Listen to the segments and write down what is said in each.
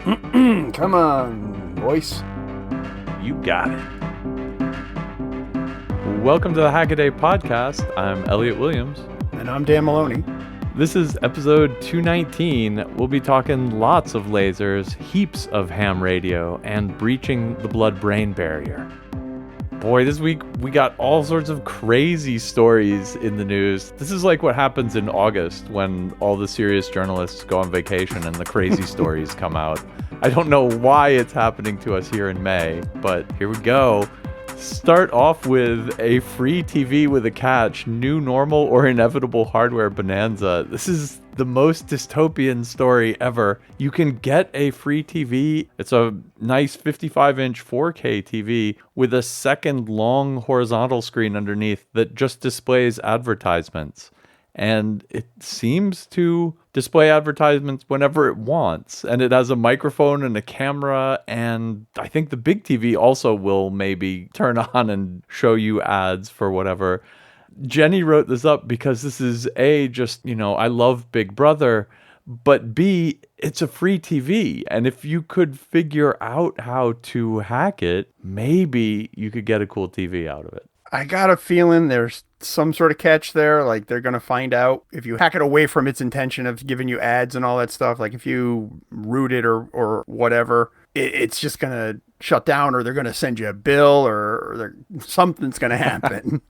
Come on, voice. You got it. Welcome to the Hackaday podcast. I'm Elliot Williams. And I'm Dan Maloney. This is episode 219. We'll be talking lots of lasers, heaps of ham radio, and breaching the blood-brain barrier. Boy, this week we got all sorts of crazy stories in the news. This is like what happens in August when all the serious journalists go on vacation and the crazy stories come out. I don't know why it's happening to us here in May, but here we go. Start off with a free TV with a catch, new normal or inevitable hardware bonanza. This is the most dystopian story ever. You can get a free TV. It's a nice 55-inch 4K TV with a second long horizontal screen underneath that just displays advertisements. And it seems to display advertisements whenever it wants. And it has a microphone and a camera. And I think the big TV also will maybe turn on and show you ads for whatever. Jenny wrote this up because this is A, just, I love Big Brother, but B, it's a free TV. And if you could figure out how to hack it, maybe you could get a cool TV out of it. I got a feeling there's some sort of catch there. Like they're going to find out if you hack it away from its intention of giving you ads and all that stuff. Like if you root it or whatever, it's just going to shut down, or they're going to send you a bill, or something's going to happen.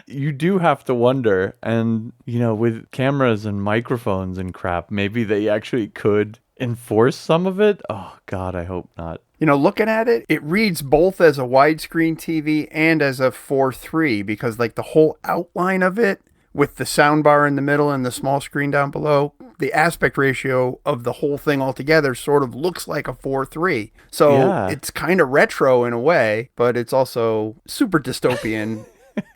You do have to wonder. And, with cameras and microphones and crap, maybe they actually could enforce some of it. Oh, God, I hope not. Looking at it, it reads both as a widescreen TV and as a 4:3, because like the whole outline of it with the soundbar in the middle and the small screen down below, the aspect ratio of the whole thing altogether sort of looks like a 4:3. So It's kind of retro in a way, but it's also super dystopian.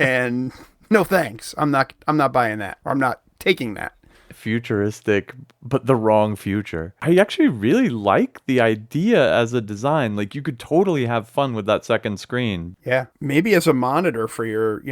And no thanks. I'm not buying that. Or I'm not taking that. Futuristic, but the wrong future. I actually really like the idea as a design. Like, you could totally have fun with that second screen. Yeah, maybe as a monitor for your,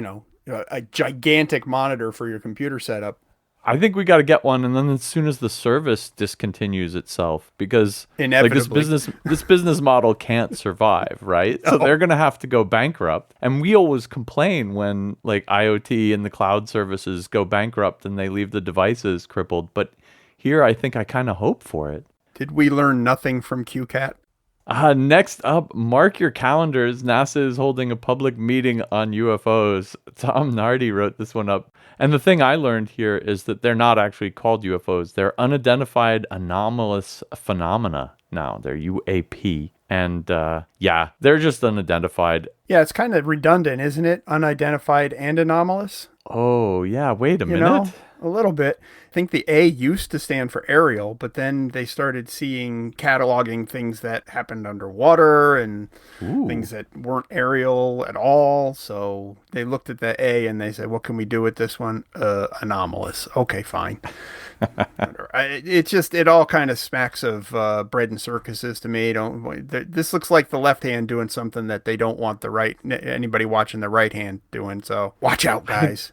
a gigantic monitor for your computer setup. I think we got to get one, and then as soon as the service discontinues itself, because inevitably, this business model can't survive, right? So they're going to have to go bankrupt. And we always complain when like IoT and the cloud services go bankrupt and they leave the devices crippled. But here, I think I kind of hope for it. Did we learn nothing from QCat? Next up, mark your calendars. NASA is holding a public meeting on UFOs. Tom Nardi wrote this one up. And the thing I learned here is that they're not actually called UFOs. They're unidentified anomalous phenomena now. They're UAP. And they're just unidentified. Yeah, it's kind of redundant, isn't it? Unidentified and anomalous. Oh, yeah. Wait a minute. A little bit. I think the A used to stand for aerial, but then they started cataloging things that happened underwater and things that weren't aerial at all. So they looked at the A and they said, what can we do with this one? Anomalous. Okay, fine. It all kind of smacks of bread and circuses to me. This looks like the left hand doing something that they don't want anybody watching the right hand doing. So watch out, guys.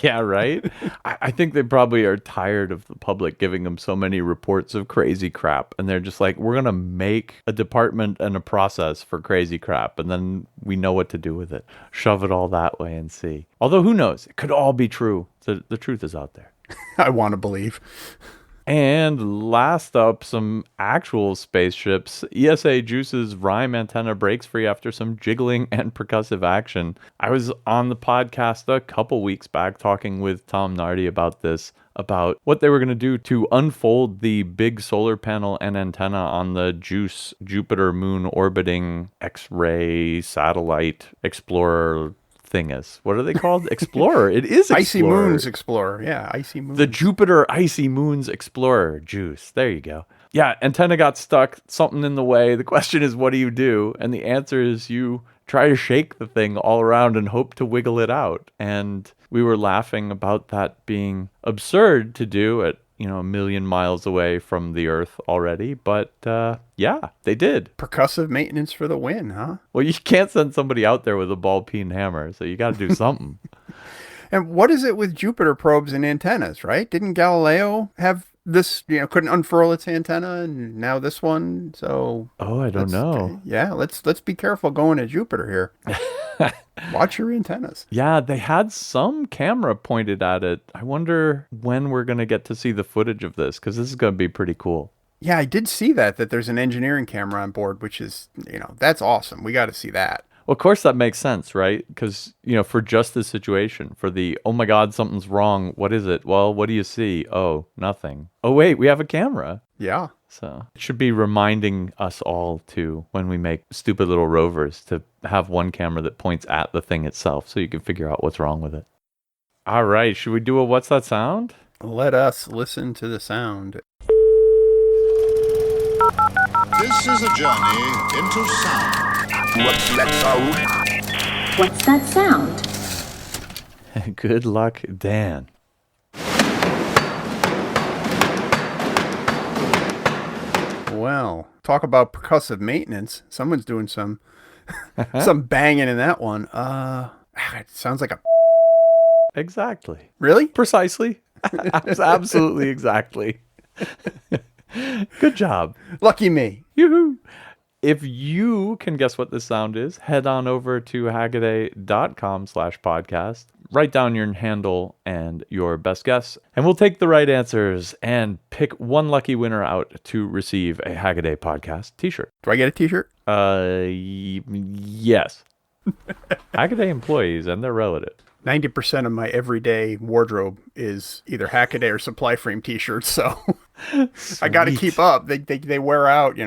Yeah, right? I think they probably are tired of the public giving them so many reports of crazy crap. And they're just like, we're going to make a department and a process for crazy crap. And then we know what to do with it. Shove it all that way and see. Although, who knows? It could all be true. The truth is out there. I want to believe. And last up, some actual spaceships. ESA Juice's Rhyme antenna breaks free after some jiggling and percussive action. I was on the podcast a couple weeks back talking with Tom Nardi about this, about what they were going to do to unfold the big solar panel and antenna on the Juice Jupiter moon orbiting X-ray satellite explorer thingus. What are they called? Explorer. It is Explorer. Icy Moons Explorer. Yeah, Icy Moons. The Jupiter Icy Moons Explorer Juice. There you go. Yeah, antenna got stuck. Something in the way. The question is, what do you do? And the answer is you try to shake the thing all around and hope to wiggle it out. And we were laughing about that being absurd to do at a million miles away from the Earth already. But they did. Percussive maintenance for the win, huh? Well, you can't send somebody out there with a ball-peen hammer, so you got to do something. And what is it with Jupiter probes and antennas, right? Didn't Galileo have this, couldn't unfurl its antenna, and now this one. So Oh, I don't know. Yeah, let's be careful going to Jupiter here. Watch your antennas. Yeah, they had some camera pointed at it. I wonder when we're going to get to see the footage of this, because this is going to be pretty cool. Yeah, I did see that there's an engineering camera on board, which is, that's awesome. We got to see that. Well, of course that makes sense, right? Because, for just this situation, for the, oh my God, something's wrong. What is it? Well, what do you see? Oh, nothing. Oh, wait, we have a camera. Yeah. So it should be reminding us all to, when we make stupid little rovers, to have one camera that points at the thing itself so you can figure out what's wrong with it. All right, should we do a What's That Sound? Let us listen to the sound. This is a journey into sound. What's that sound? What's that sound? Good luck, Dan. Well, talk about percussive maintenance. Someone's doing some banging in that one. It sounds like a... Exactly. Really? Precisely. Absolutely exactly. Good job. Lucky me. Yoo-hoo. If you can guess what this sound is, head on over to hagaday.com/podcast. Write down your handle and your best guess, and we'll take the right answers and pick one lucky winner out to receive a Hagaday podcast t-shirt. Do I get a t-shirt? Yes. Hagaday employees and their relatives. 90% of my everyday wardrobe is either Hackaday or Supply Frame t-shirts, so I got to keep up. They wear out, they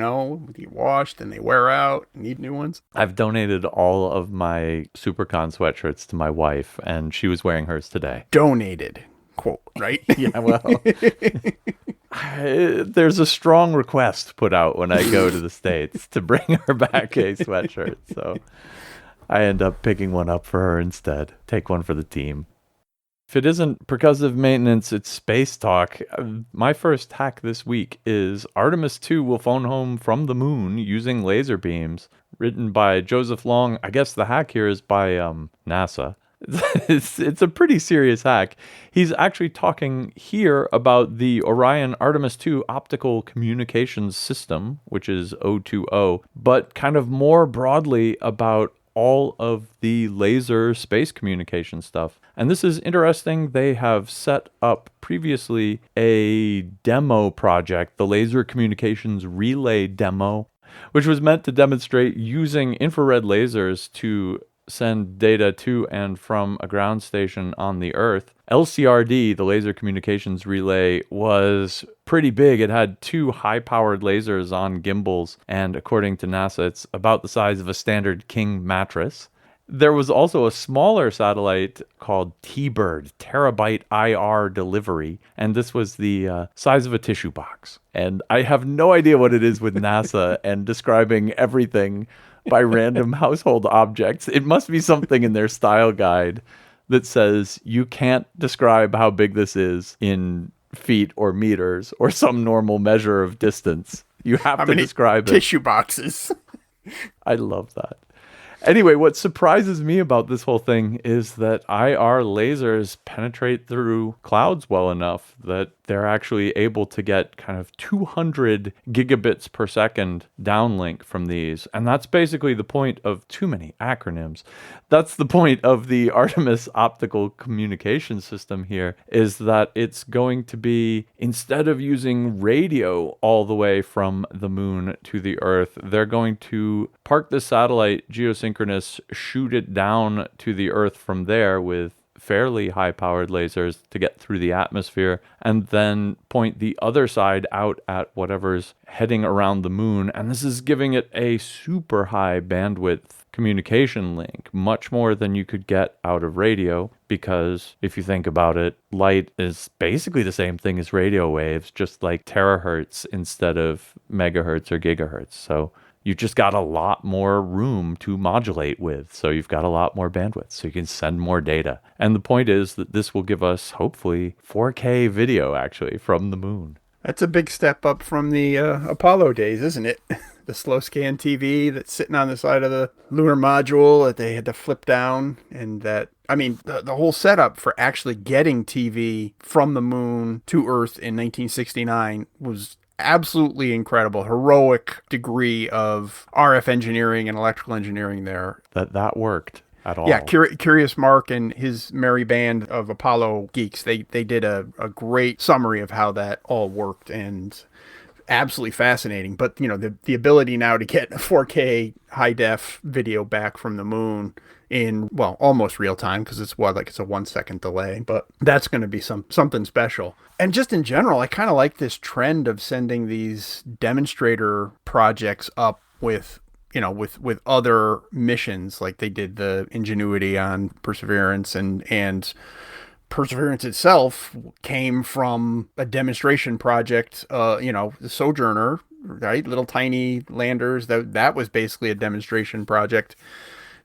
get washed and they wear out. Need new ones. I've donated all of my SuperCon sweatshirts to my wife, and she was wearing hers today. Donated, quote, right? Yeah, well, there's a strong request put out when I go to the States to bring her back a sweatshirt, so I end up picking one up for her instead. Take one for the team. If it isn't percussive maintenance, it's space talk. My first hack this week is Artemis 2 will phone home from the moon using laser beams. Written by Joseph Long. I guess the hack here is by NASA. It's a pretty serious hack. He's actually talking here about the Orion Artemis 2 optical communications system, which is O2O, but kind of more broadly about all of the laser space communication stuff. And this is interesting. They have set up previously a demo project, the Laser Communications Relay Demo, which was meant to demonstrate using infrared lasers to send data to and from a ground station on the Earth. LCRD, the Laser Communications Relay, was pretty big. It had 2 high-powered lasers on gimbals, and according to NASA, it's about the size of a standard king mattress. There was also a smaller satellite called T-Bird, Terabyte IR Delivery, and this was the size of a tissue box. And I have no idea what it is with NASA and describing everything by random household objects. It must be something in their style guide that says you can't describe how big this is in feet or meters or some normal measure of distance. You have to describe it. Tissue boxes. I love that. Anyway, what surprises me about this whole thing is that IR lasers penetrate through clouds well enough that they're actually able to get kind of 200 gigabits per second downlink from these. And that's basically the point of too many acronyms. That's the point of the Artemis optical communication system here, is that it's going to be, instead of using radio all the way from the moon to the Earth, they're going to park the satellite geosynchronous, shoot it down to the Earth from there with fairly high-powered lasers to get through the atmosphere, and then point the other side out at whatever's heading around the moon. And this is giving it a super high bandwidth communication link, much more than you could get out of radio, because if you think about it, light is basically the same thing as radio waves, just like terahertz instead of megahertz or gigahertz. So you've just got a lot more room to modulate with. So you've got a lot more bandwidth, so you can send more data. And the point is that this will give us, hopefully, 4K video, actually, from the moon. That's a big step up from the Apollo days, isn't it? the slow scan TV that's sitting on the side of the lunar module that they had to flip down. And that, I mean, the whole setup for actually getting TV from the moon to Earth in 1969 was absolutely incredible. Heroic degree of RF engineering and electrical engineering there. That worked at all. Yeah, Curious Mark and his merry band of Apollo geeks, they did a great summary of how that all worked, and absolutely fascinating. But, you know, the ability now to get a 4K high-def video back from the moon in, well, almost real time, because it's a 1 second delay, but that's going to be something special. And just in general, I kind of like this trend of sending these demonstrator projects up with other missions, like they did the Ingenuity on Perseverance, and Perseverance itself came from a demonstration project, the Sojourner, right? Little tiny landers, that was basically a demonstration project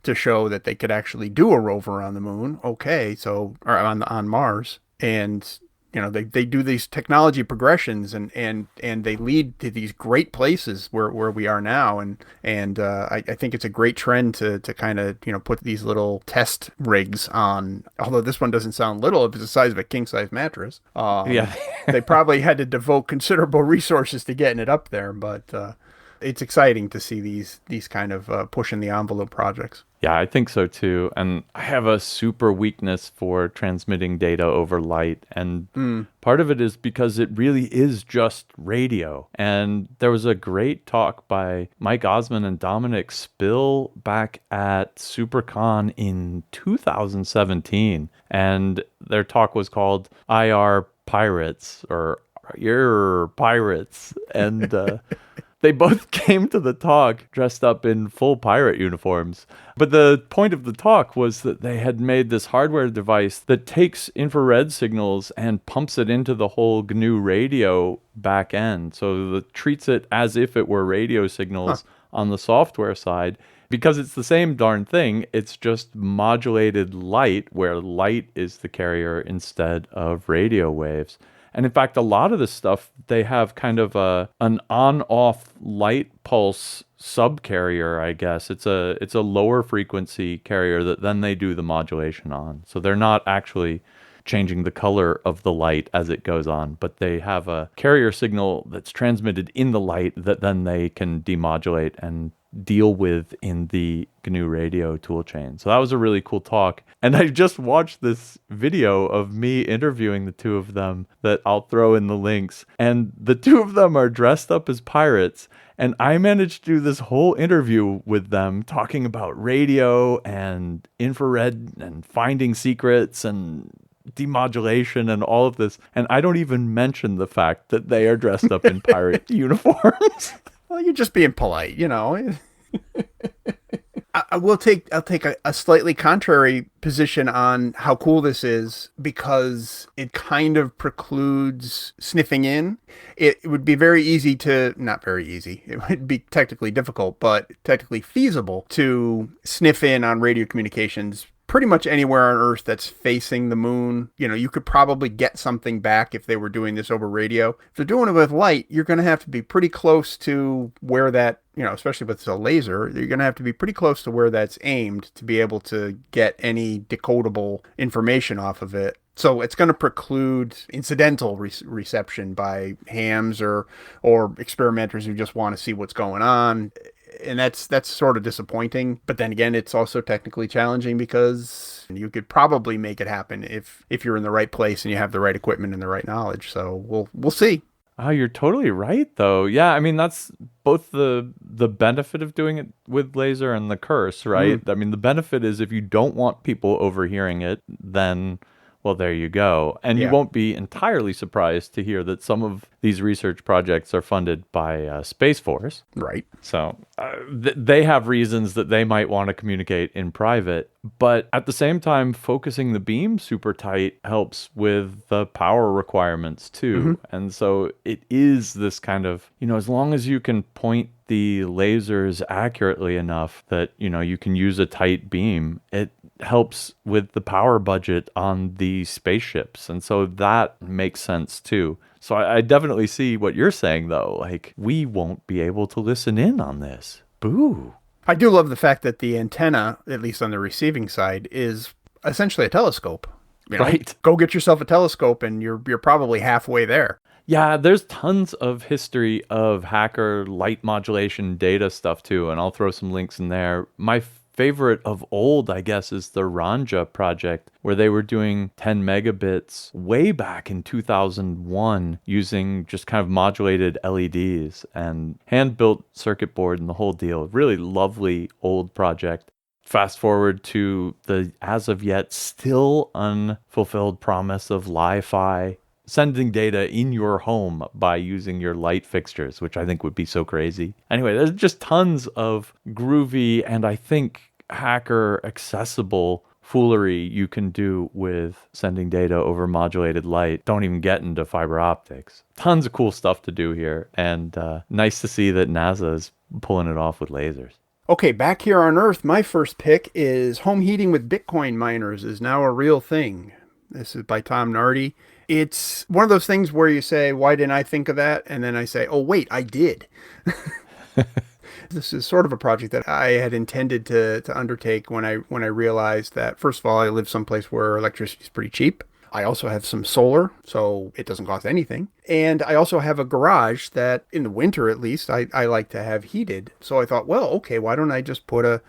to show that they could actually do a rover on the moon. Okay, so, or on Mars. And you know, they do these technology progressions, and they lead to these great places where we are now. And I think it's a great trend to kind of, you know, put these little test rigs on, although this one doesn't sound little if it's the size of a king size mattress. Yeah. They probably had to devote considerable resources to getting it up there, but it's exciting to see these kind of pushing the envelope projects. Yeah, I think so too. And I have a super weakness for transmitting data over light. And part of it is because it really is just radio. And there was a great talk by Mike Osmond and Dominic Spill back at SuperCon in 2017. And their talk was called IR Pirates, or You're Pirates. And they both came to the talk dressed up in full pirate uniforms. But the point of the talk was that they had made this hardware device that takes infrared signals and pumps it into the whole GNU radio back end. So it treats it as if it were radio signals on the software side. Because it's the same darn thing, it's just modulated light, where light is the carrier instead of radio waves. And in fact, a lot of this stuff, they have kind of an on-off light pulse subcarrier, I guess. It's a lower frequency carrier that then they do the modulation on. So they're not actually changing the color of the light as it goes on, but they have a carrier signal that's transmitted in the light that then they can demodulate and deal with in the GNU radio toolchain. So that was a really cool talk. And I just watched this video of me interviewing the two of them that I'll throw in the links. And the two of them are dressed up as pirates. And I managed to do this whole interview with them talking about radio and infrared and finding secrets and demodulation and all of this. And I don't even mention the fact that they are dressed up in pirate uniforms. Well, you're just being polite, you know. I'll take a slightly contrary position on how cool this is, because it kind of precludes sniffing in. It would be very easy not very easy. It would be technically difficult, but technically feasible to sniff in on radio communications pretty much anywhere on Earth that's facing the moon. You know, you could probably get something back if they were doing this over radio. If they're doing it with light, you're going to have to be pretty close to where that, you know, especially with a laser, you're going to have to be pretty close to where that's aimed to be able to get any decodable information off of it. So it's going to preclude incidental reception by hams or experimenters who just want to see what's going on. And that's sort of disappointing. But then again, it's also technically challenging, because you could probably make it happen if you're in the right place and you have the right equipment and the right knowledge. So we'll see. Oh, you're totally right, though. Yeah, I mean, that's both the benefit of doing it with laser and the curse, right? I mean, the benefit is if you don't want people overhearing it, then, well, there you go. And you won't be entirely surprised to hear that some of these research projects are funded by Space Force. Right. So they have reasons that they might want to communicate in private. But at the same time, focusing the beam super tight helps with the power requirements too. And so it is this kind of, you know, as long as you can point the lasers accurately enough that, you know, you can use a tight beam, it helps with the power budget on the spaceships. And so that makes sense too. So I definitely see what you're saying, though. Like, we won't be able to listen in on this. Boo. I do love the fact that the antenna, at least on the receiving side, is essentially a telescope. You know, Right. go get yourself a telescope and you're probably halfway there. Yeah, there's tons of history of hacker light modulation data stuff too, and I'll throw some links in there. My favorite of old, I guess, is the Ranja project, where they were doing 10 megabits way back in 2001 using just kind of modulated LEDs and hand-built circuit board and the whole deal. Really lovely old project. Fast forward to the as of yet still unfulfilled promise of Li-Fi sending data in your home by using your light fixtures, which I think would be so crazy. Anyway, there's just tons of groovy and I think hacker accessible foolery you can do with sending data over modulated light. Don't even get into fiber optics. Tons of cool stuff to do here, and nice to see that NASA is pulling it off with lasers. Okay, back here on Earth, my first pick is home heating with Bitcoin miners is now a real thing. This is by Tom Nardi. It's one of those things where you say, why didn't I think of that? And then I say, oh, wait, I did. This is sort of a project that I had intended to undertake when I realized that, first of all, I live someplace where electricity is pretty cheap. I also have some solar, so it doesn't cost anything. And I also have a garage that, in the winter at least, I like to have heated. So I thought, well, okay, why don't I just build a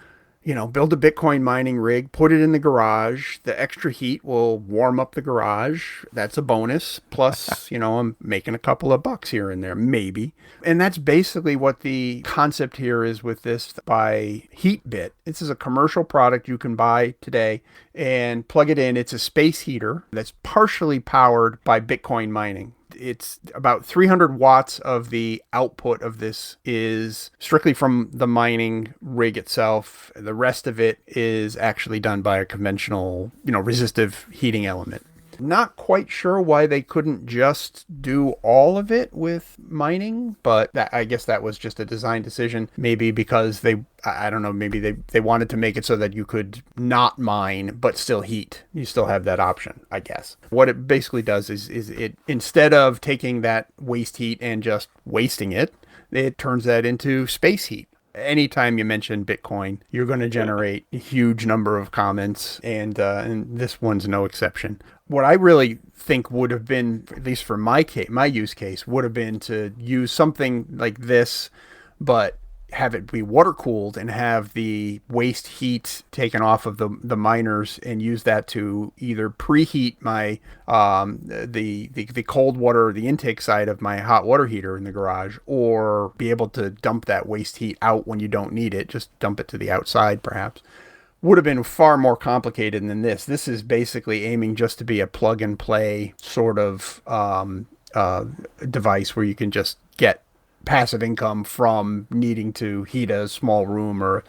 Bitcoin mining rig, put it in the garage. The extra heat will warm up the garage. That's a bonus. Plus, I'm making a couple of bucks here and there, maybe. And that's basically what the concept here is with this by HeatBit. This is a commercial product you can buy today and plug it in. It's a space heater that's partially powered by Bitcoin mining. It's about 300 watts of the output of this is strictly from the mining rig itself. The rest of it is actually done by a conventional, resistive heating element. Not quite sure why they couldn't just do all of it with mining, but I guess that was just a design decision. Maybe because I don't know, maybe they wanted to make it so that you could not mine, but still heat. You still have that option, I guess. What it basically does is it, instead of taking that waste heat and just wasting it, it turns that into space heat. Anytime you mention Bitcoin, you're going to generate a huge number of comments, and this one's no exception. What I really think would have been, at least for my use case, would have been to use something like this, but have it be water cooled and have the waste heat taken off of the miners and use that to either preheat my the cold water or the intake side of my hot water heater in the garage, or be able to dump that waste heat out when you don't need it. Just dump it to the outside, perhaps. Would have been far more complicated than this. This is basically aiming just to be a plug and play sort of device where you can just get passive income from needing to heat a small room or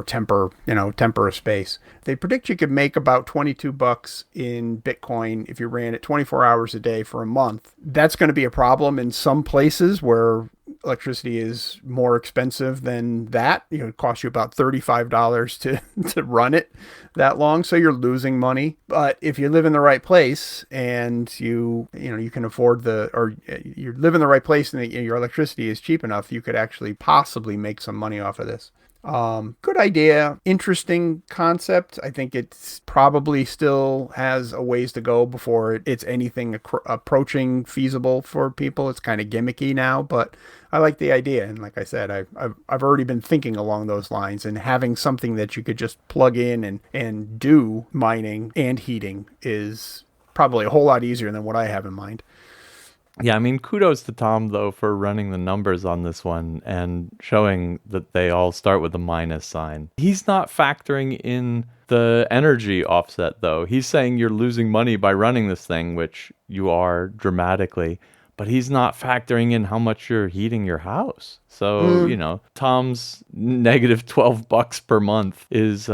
temper a space. They predict you could make about $22 in Bitcoin if you ran it 24 hours a day for a month. That's going to be a problem in some places where electricity is more expensive than that. It costs you about $35 to run it that long, so you're losing money. But if you live in the right place and you can afford you live in the right place and your electricity is cheap enough, you could actually possibly make some money off of this. Good idea. Interesting concept. I think it's probably still has a ways to go before it's anything approaching feasible for people. It's kind of gimmicky now, but I like the idea. And like I said, I've already been thinking along those lines, and having something that you could just plug in and do mining and heating is probably a whole lot easier than what I have in mind. Yeah, I mean, kudos to Tom, though, for running the numbers on this one and showing that they all start with a minus sign. He's not factoring in the energy offset, though. He's saying you're losing money by running this thing, which you are dramatically, but he's not factoring in how much you're heating your house. So, Tom's negative $12 per month is,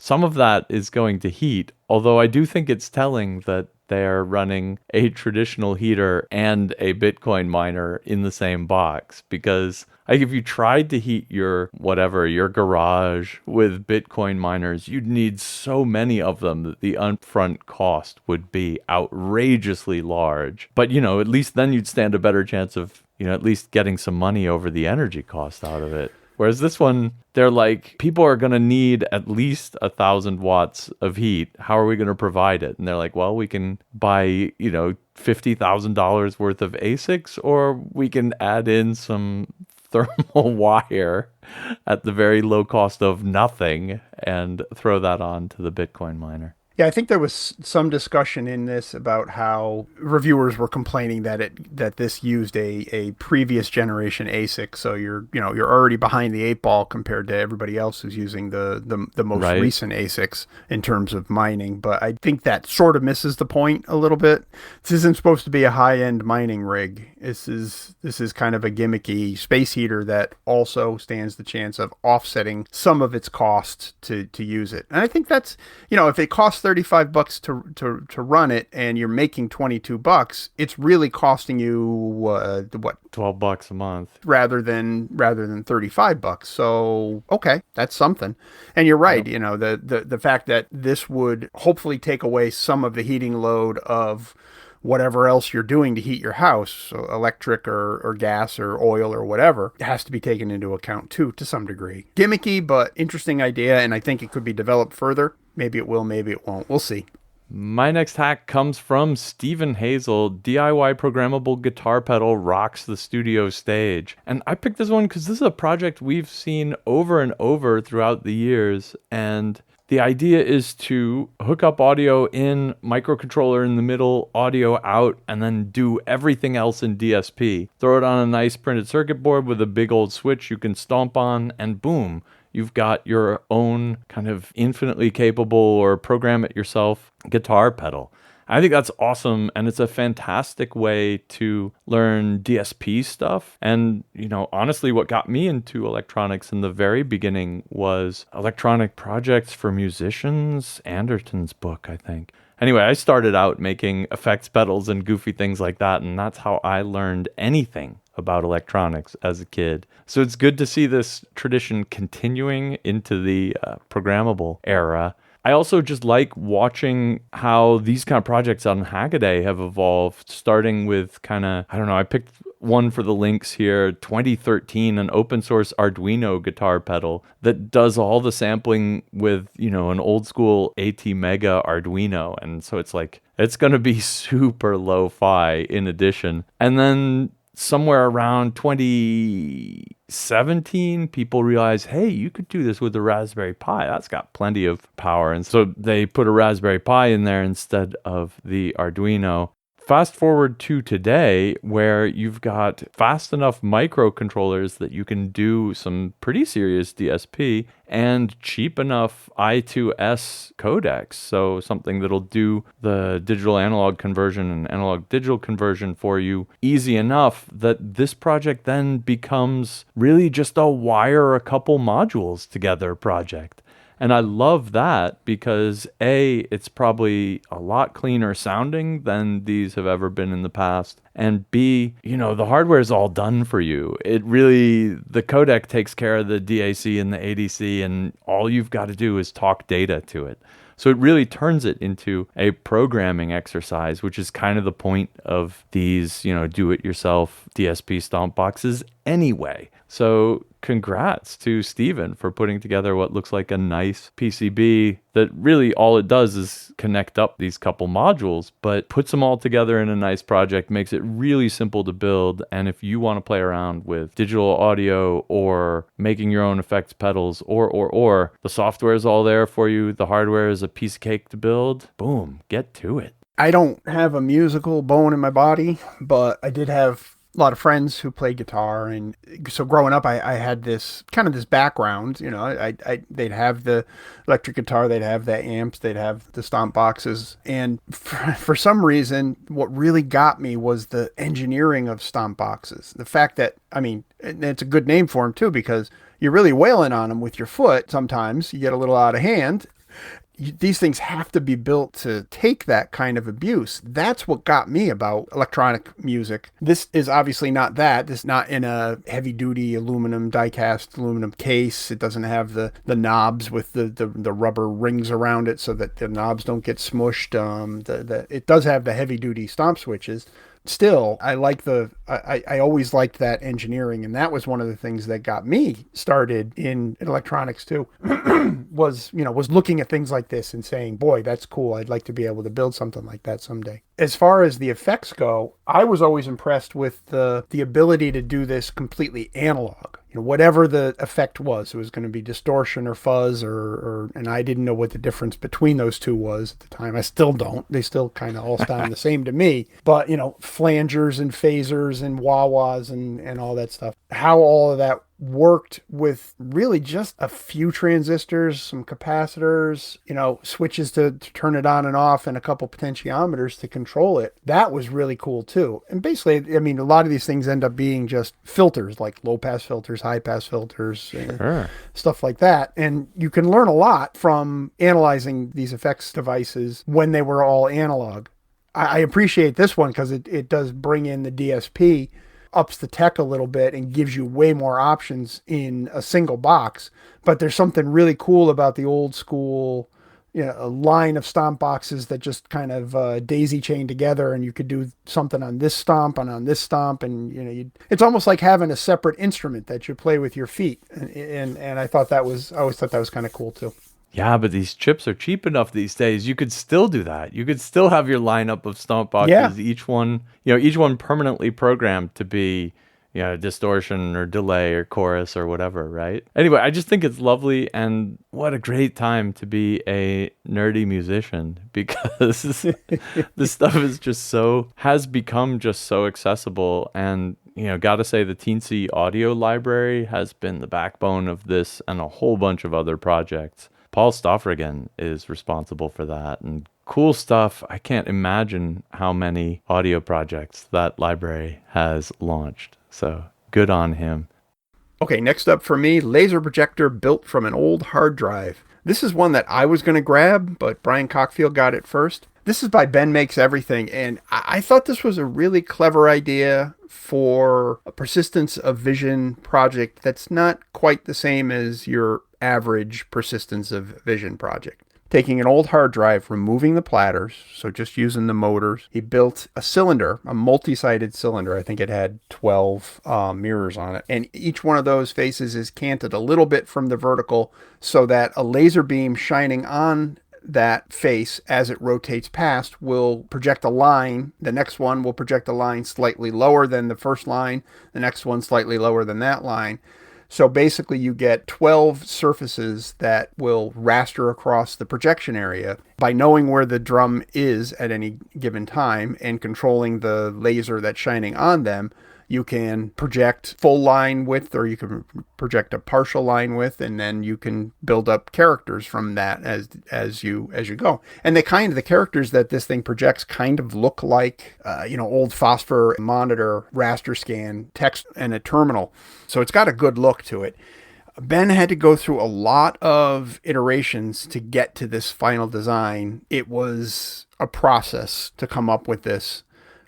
some of that is going to heat, although I do think it's telling that they're running a traditional heater and a Bitcoin miner in the same box, because like if you tried to heat your garage with Bitcoin miners, you'd need so many of them that the upfront cost would be outrageously large. But, at least then you'd stand a better chance of, at least getting some money over the energy cost out of it. Whereas this one, they're like, people are going to need at least 1,000 watts of heat. How are we going to provide it? And they're like, well, we can buy, $50,000 worth of ASICs, or we can add in some thermal wire at the very low cost of nothing and throw that on to the Bitcoin miner. Yeah, I think there was some discussion in this about how reviewers were complaining that this used a previous generation ASIC, so you're already behind the 8 ball compared to everybody else who's using the most recent ASICs in terms of mining. But I think that sort of misses the point a little bit. This isn't supposed to be a high-end mining rig. This is kind of a gimmicky space heater that also stands the chance of offsetting some of its costs to use it. And I think that's, if it costs $35 to run it and you're making $22, it's really costing you what, $12 a month rather than $35. So okay, that's something. And you're right, the fact that this would hopefully take away some of the heating load of whatever else you're doing to heat your house, so electric or gas or oil or whatever, it has to be taken into account too, to some degree. Gimmicky, but interesting idea, and I think it could be developed further. Maybe it will, maybe it won't. We'll see. My next hack comes from Stephen Hazel. DIY programmable guitar pedal rocks the studio stage. And I picked this one because this is a project we've seen over and over throughout the years, and the idea is to hook up audio in, microcontroller in the middle, audio out, and then do everything else in DSP. Throw it on a nice printed circuit board with a big old switch you can stomp on, and boom, you've got your own kind of infinitely capable or program it yourself guitar pedal. I think that's awesome, and it's a fantastic way to learn DSP stuff. And, honestly, what got me into electronics in the very beginning was Electronic Projects for Musicians, Anderton's book, I think. Anyway, I started out making effects pedals and goofy things like that, and that's how I learned anything about electronics as a kid. So it's good to see this tradition continuing into the programmable era. I also just like watching how these kind of projects on Hackaday have evolved, starting with I picked one for the links here, 2013, an open source Arduino guitar pedal that does all the sampling with, an old school AT Mega Arduino. And so it's going to be super lo-fi in addition. And then somewhere around 2017, people realized, hey, you could do this with a Raspberry Pi. That's got plenty of power. And so they put a Raspberry Pi in there instead of the Arduino. Fast forward to today, where you've got fast enough microcontrollers that you can do some pretty serious DSP and cheap enough I2S codecs. So something that'll do the digital analog conversion and analog digital conversion for you easy enough that this project then becomes really just a wire a couple modules together project. And I love that because A, it's probably a lot cleaner sounding than these have ever been in the past. And B, the hardware is all done for you. The codec takes care of the DAC and the ADC, and all you've got to do is talk data to it. So it really turns it into a programming exercise, which is kind of the point of these, do-it-yourself DSP stomp boxes anyway. So congrats to Steven for putting together what looks like a nice PCB that really all it does is connect up these couple modules, but puts them all together in a nice project, makes it really simple to build. And if you want to play around with digital audio or making your own effects pedals or the software is all there for you, the hardware is a piece of cake to build, boom, get to it. I don't have a musical bone in my body, but I did have a lot of friends who played guitar, and so growing up, I had this background. They'd have the electric guitar, they'd have the amps, they'd have the stomp boxes, and for some reason, what really got me was the engineering of stomp boxes. The fact that, and it's a good name for them too, because you're really wailing on them with your foot. Sometimes you get a little out of hand. These things have to be built to take that kind of abuse. That's what got me about electronic music. This is obviously not that. This is not in a heavy-duty aluminum, die-cast aluminum case. It doesn't have the knobs with the rubber rings around it so that the knobs don't get smushed. It does have the heavy-duty stomp switches. Still, I always liked that engineering, and that was one of the things that got me started in electronics too. was looking at things like this and saying, boy, that's cool. I'd like to be able to build something like that someday. As far as the effects go, I was always impressed with the ability to do this completely analog. Whatever the effect was, it was going to be distortion or fuzz and I didn't know what the difference between those two was at the time. I still don't. They still kind of all sound the same to me. But, flangers and phasers and wah-wahs and all that stuff. How all of that worked with really just a few transistors, some capacitors, switches to turn it on and off, and a couple potentiometers to control it. That was really cool too. And basically, a lot of these things end up being just filters, like low pass filters, high pass filters, sure, stuff like that. And you can learn a lot from analyzing these effects devices when they were all analog. I appreciate this one because it does bring in the DSP, ups the tech a little bit and gives you way more options in a single box. But there's something really cool about the old school, a line of stomp boxes that just kind of daisy chain together, and you could do something on this stomp and on this stomp, and it's almost like having a separate instrument that you play with your feet. And I thought I always thought that was kind of cool too. Yeah, but these chips are cheap enough these days. You could still do that. You could still have your lineup of stomp boxes, each one permanently programmed to be, distortion or delay or chorus or whatever, right? Anyway, I just think it's lovely, and what a great time to be a nerdy musician, because this stuff has become just so accessible. And gotta say, the Teensy audio library has been the backbone of this and a whole bunch of other projects. Paul Stoffrigan is responsible for that, and cool stuff. I can't imagine how many audio projects that library has launched. So good on him. Okay, next up for me, laser projector built from an old hard drive. This is one that I was going to grab, but Brian Cockfield got it first. This is by Ben Makes Everything, and I thought this was a really clever idea for a persistence of vision project that's not quite the same as your average persistence of vision project. Taking an old hard drive, removing the platters, so just using the motors, he built a cylinder, a multi-sided cylinder. I think it had 12 mirrors on it. And each one of those faces is canted a little bit from the vertical so that a laser beam shining on that face as it rotates past will project a line. The next one will project a line slightly lower than the first line. The next one slightly lower than that line. So basically you get 12 surfaces that will raster across the projection area. By knowing where the drum is at any given time and controlling the laser that's shining on them, you can project full line width, or you can project a partial line width, and then you can build up characters from that as you go. And the characters that this thing projects kind of look like old phosphor monitor raster scan text and a terminal. So it's got a good look to it. Ben had to go through a lot of iterations to get to this final design. It was a process to come up with this.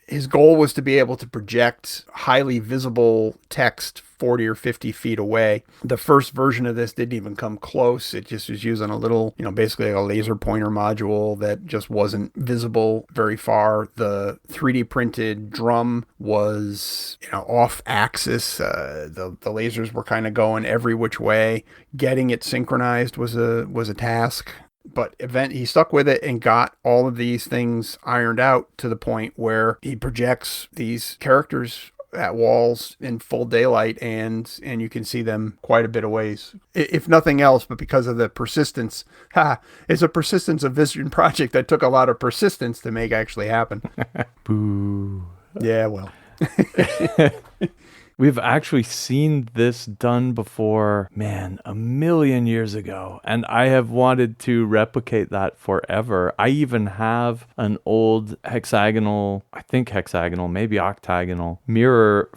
His goal was to be able to project highly visible text 40 or 50 feet away. The first version of this didn't even come close. It just was using a little, basically a laser pointer module that just wasn't visible very far. The 3D printed drum was, off axis. The lasers were kind of going every which way. Getting it synchronized was a task. But he stuck with it and got all of these things ironed out to the point where he projects these characters at walls in full daylight, and you can see them quite a bit of ways. If nothing else, but because of the persistence. It's a persistence of vision project that took a lot of persistence to make actually happen. Boo. Yeah, well. We've actually seen this done before, man, a million years ago. And I have wanted to replicate that forever. I even have an old hexagonal, I think hexagonal, maybe octagonal mirror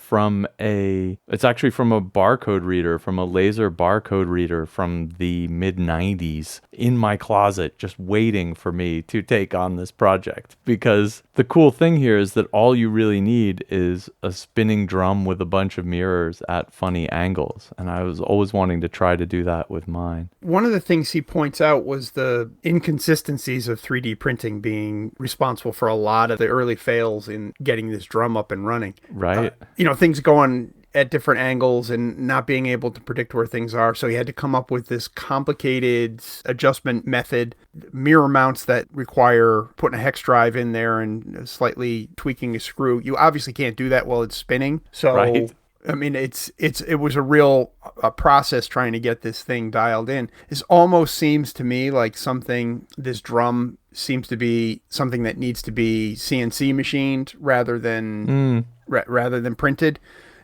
it's actually from a barcode reader, from a laser barcode reader from the mid-90s in my closet, just waiting for me to take on this project. Because the cool thing here is that all you really need is a spinning drum with a bunch of mirrors at funny angles. And I was always wanting to try to do that with mine. One of the things he points out was the inconsistencies of 3D printing being responsible for a lot of the early fails in getting this drum up and running. Right. Things going at different angles and not being able to predict where things are. So he had to come up with this complicated adjustment method, mirror mounts that require putting a hex drive in there and slightly tweaking a screw. You obviously can't do that while it's spinning. So, right. I mean, it was a real process trying to get this thing dialed in. This almost seems to me like this drum seems to be something that needs to be CNC machined rather than printed,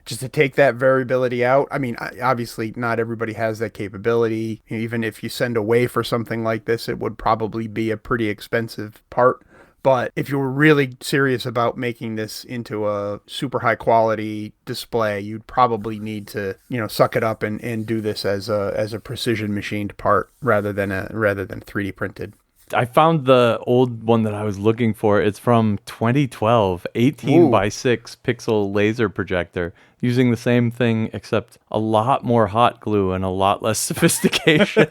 just to take that variability out. I mean, obviously not everybody has that capability. Even if you send away for something like this, it would probably be a pretty expensive part. But if you were really serious about making this into a super high quality display, you'd probably need to, suck it up and do this as a precision machined part rather than 3D printed. I found the old one that I was looking for. It's from 2012, 18 by 6 pixel laser projector, using the same thing except a lot more hot glue and a lot less sophistication.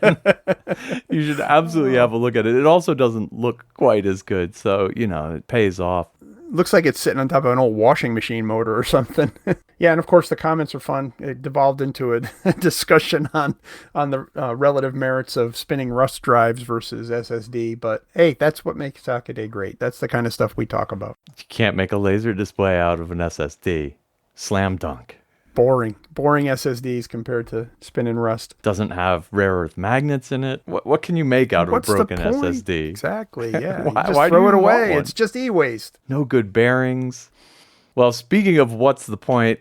You should absolutely have a look at it. It also doesn't look quite as good, so, it pays off. Looks like it's sitting on top of an old washing machine motor or something. Yeah, and of course the comments are fun. It devolved into a discussion on the relative merits of spinning Rust drives versus SSD. But hey, that's what makes Hackaday great. That's the kind of stuff we talk about. You can't make a laser display out of an SSD. Slam dunk. Boring SSDs compared to spinning Rust. Doesn't have rare earth magnets in it. What can you make out of a broken SSD? Exactly, yeah. Why throw it do you away. want one? It's just e-waste. No good bearings. Well, speaking of what's the point,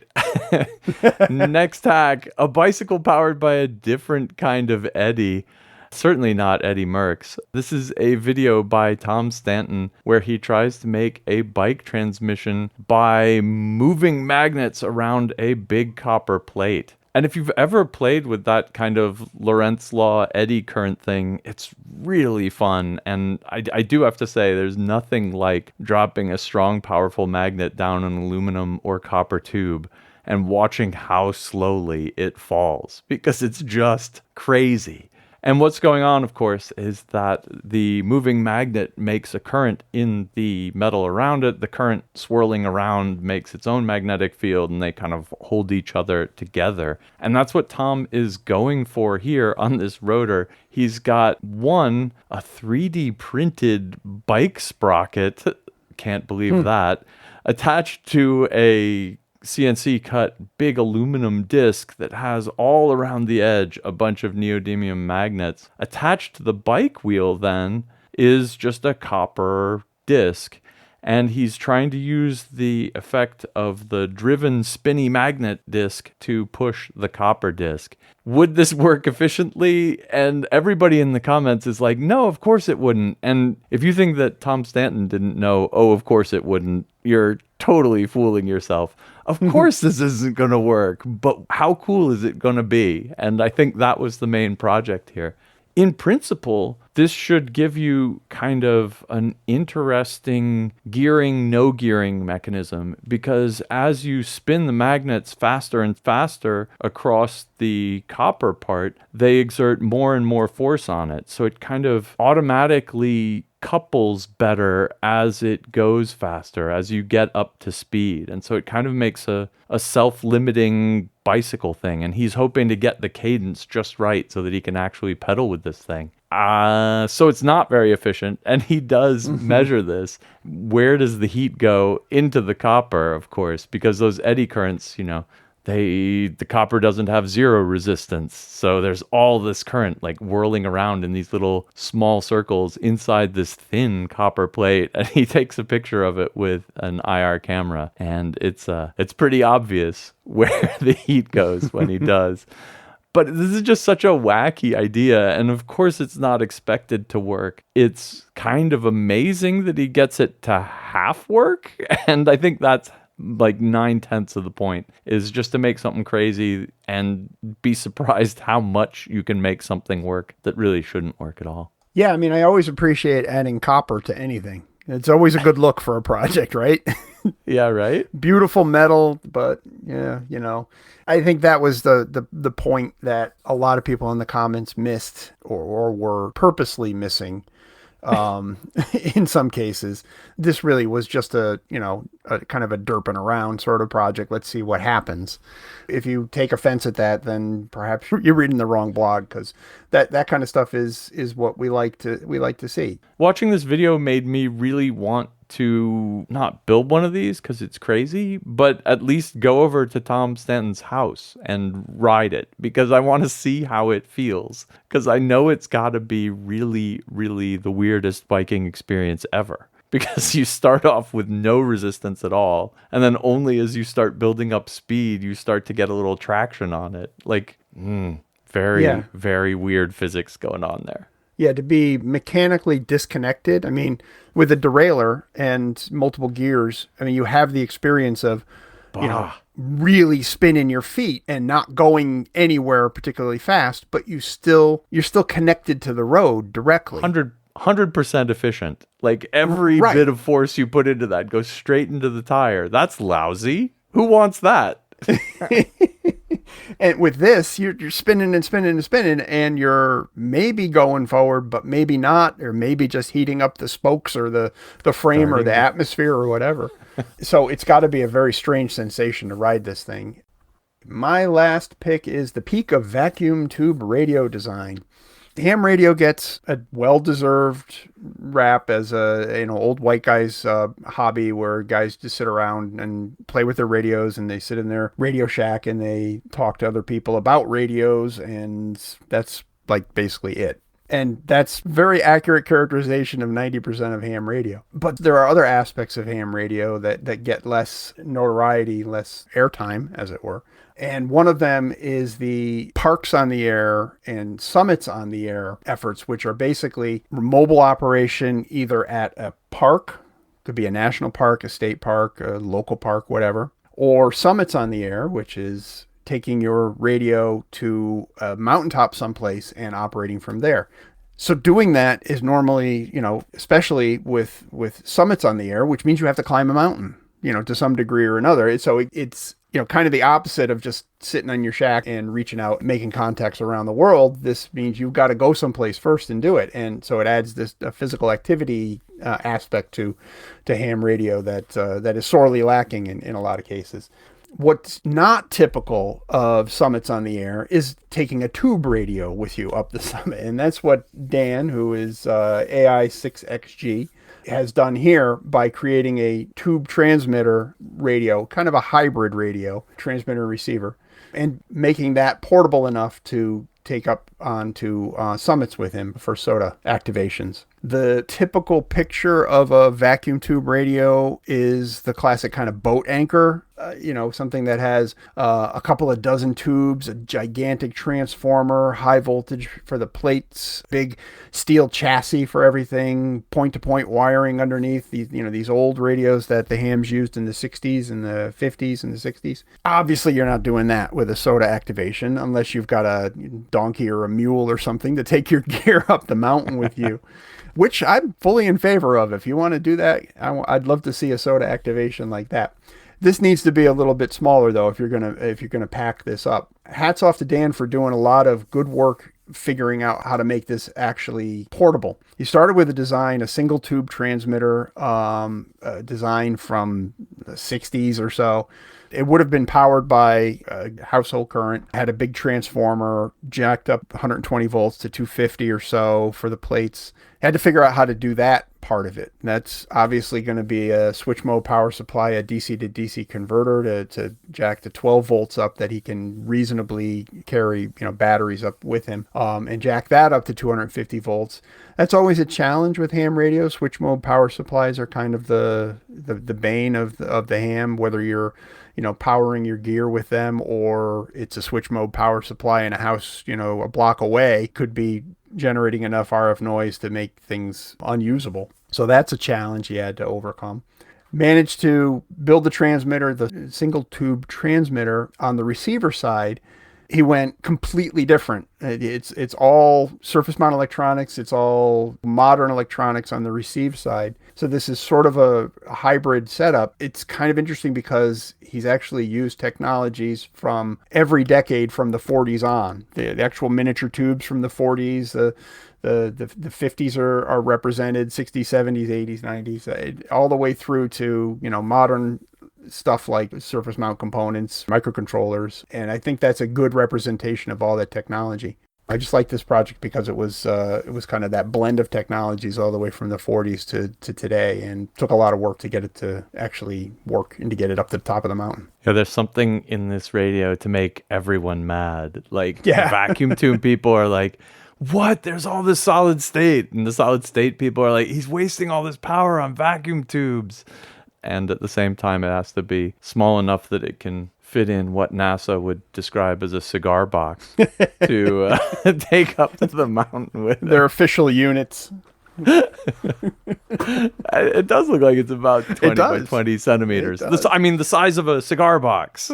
next hack, a bicycle powered by a different kind of eddy. Certainly not Eddie Merckx. This is a video by Tom Stanton where he tries to make a bike transmission by moving magnets around a big copper plate. And if you've ever played with that kind of Lorentz law eddy current thing, it's really fun. And I do have to say, there's nothing like dropping a strong, powerful magnet down an aluminum or copper tube and watching how slowly it falls, because it's just crazy. And what's going on, of course, is that the moving magnet makes a current in the metal around it. The current swirling around makes its own magnetic field, and they kind of hold each other together. And that's what Tom is going for here on this rotor. He's got a 3D printed bike sprocket, can't believe that, attached to a CNC cut big aluminum disc that has all around the edge a bunch of neodymium magnets. Attached to the bike wheel then is just a copper disc, and he's trying to use the effect of the driven spinny magnet disc to push the copper disc. Would this work efficiently? And everybody in the comments is like, no, of course it wouldn't. And if you think that Tom Stanton didn't know, of course it wouldn't, you're totally fooling yourself. Of course this isn't going to work, but how cool is it going to be? And I think that was the main project here. In principle, this should give you kind of an interesting gearing, no gearing mechanism, because as you spin the magnets faster and faster across the copper part, they exert more and more force on it. So it kind of automatically couples better as it goes faster, as you get up to speed. And so it kind of makes a self-limiting bicycle thing. And he's hoping to get the cadence just right so that he can actually pedal with this thing. So it's not very efficient. And he does measure this. Where does the heat go? Into the copper, of course, because those eddy currents, The copper doesn't have zero resistance, so there's all this current like whirling around in these little small circles inside this thin copper plate. And he takes a picture of it with an IR camera, and it's pretty obvious where the heat goes when he does. But this is just such a wacky idea, and of course it's not expected to work. It's kind of amazing that he gets it to half work, and I think that's like 9/10 of the point, is just to make something crazy and be surprised how much you can make something work that really shouldn't work at all. Yeah, I mean, I always appreciate adding copper to anything. It's always a good look for a project, right? Yeah, right? Beautiful metal, but yeah, you know, I think that was the point that a lot of people in the comments missed or were purposely missing. In some cases, this really was just a kind of a derping around sort of project. Let's see what happens. If you take offense at that, then perhaps you're reading the wrong blog, because that kind of stuff is what we like to see. Watching this video made me really want to not build one of these because it's crazy, but at least go over to Tom Stanton's house and ride it, because I want to see how it feels, because I know it's got to be really, really the weirdest biking experience ever. Because you start off with no resistance at all, and then only as you start building up speed, you start to get a little traction on it. Like, very, very weird physics going on there. Yeah, to be mechanically disconnected. I mean, with a derailleur and multiple gears, I mean, you have the experience of, really spinning your feet and not going anywhere particularly fast, but you're still connected to the road directly. 100% efficient. Like every bit of force you put into that goes straight into the tire. That's lousy. Who wants that? And with this, you're spinning and spinning and spinning, and you're maybe going forward, but maybe not, or maybe just heating up the spokes or the frame or the atmosphere or whatever. So it's got to be a very strange sensation to ride this thing. My last pick is the peak of vacuum tube radio design. Ham radio gets a well-deserved rap as a old white guy's hobby, where guys just sit around and play with their radios, and they sit in their Radio Shack and they talk to other people about radios, and that's like basically it. And that's very accurate characterization of 90% of ham radio. But there are other aspects of ham radio that get less notoriety, less airtime, as it were. And one of them is the Parks on the Air and Summits on the Air efforts, which are basically mobile operation either at a park, could be a national park, a state park, a local park, whatever, or Summits on the Air, which is taking your radio to a mountaintop someplace and operating from there. So doing that is normally, especially with Summits on the Air, which means you have to climb a mountain, to some degree or another. So it's kind of the opposite of just sitting on your shack and reaching out, making contacts around the world. This means you've got to go someplace first and do it. And so it adds this physical activity aspect to ham radio that is sorely lacking in a lot of cases. What's not typical of Summits on the Air is taking a tube radio with you up the summit. And that's what Dan, who is AI6XG, has done here by creating a tube transmitter radio, kind of a hybrid radio, transmitter and receiver, and making that portable enough to take up onto summits with him for SOTA activations. The typical picture of a vacuum tube radio is the classic kind of boat anchor, something that has a couple of dozen tubes, a gigantic transformer, high voltage for the plates, big steel chassis for everything, point-to-point wiring underneath these old radios that the hams used in the 60s and the 50s and the 60s. Obviously, you're not doing that with a SOTA activation unless you've got a donkey or a mule or something to take your gear up the mountain with you. Which I'm fully in favor of. If you want to do that, I'd love to see a SOTA activation like that. This needs to be a little bit smaller though if you're gonna pack this up. Hats off to Dan for doing a lot of good work figuring out how to make this actually portable. He started with a single tube transmitter design from the 60s or so. It would have been powered by household current, had a big transformer, jacked up 120 volts to 250 or so for the plates. Had to figure out how to do that part of it. That's obviously going to be a switch mode power supply, a DC to DC converter to jack the 12 volts up that he can reasonably carry, batteries up with him, and jack that up to 250 volts. That's always a challenge with ham radios. Switch mode power supplies are kind of the bane of the ham, whether you're powering your gear with them or it's a switch mode power supply in a house, a block away, could be generating enough RF noise to make things unusable. So that's a challenge he had to overcome. Managed to build the transmitter, the single tube transmitter on the receiver side. He went completely different. It's all surface mount electronics. It's all modern electronics on the receive side. So this is sort of a hybrid setup. It's kind of interesting because he's actually used technologies from every decade from the 40s on. The actual miniature tubes from the 40s, the 50s are represented, 60s, 70s, 80s, 90s, all the way through to, modern stuff like surface mount components, microcontrollers. And I think that's a good representation of all that technology. I just like this project because it was kind of that blend of technologies all the way from the 40s to today, and took a lot of work to get it to actually work and to get it up to the top of the mountain. Yeah, there's something in this radio to make everyone mad. Like, Yeah. vacuum tube people are like, what? There's all this solid state. And the solid state people are like, he's wasting all this power on vacuum tubes. And at the same time, it has to be small enough that it can fit in what NASA would describe as a cigar box to take up to the mountain with. Their official units. It does look like it's about 20 by 20 centimeters. The size of a cigar box.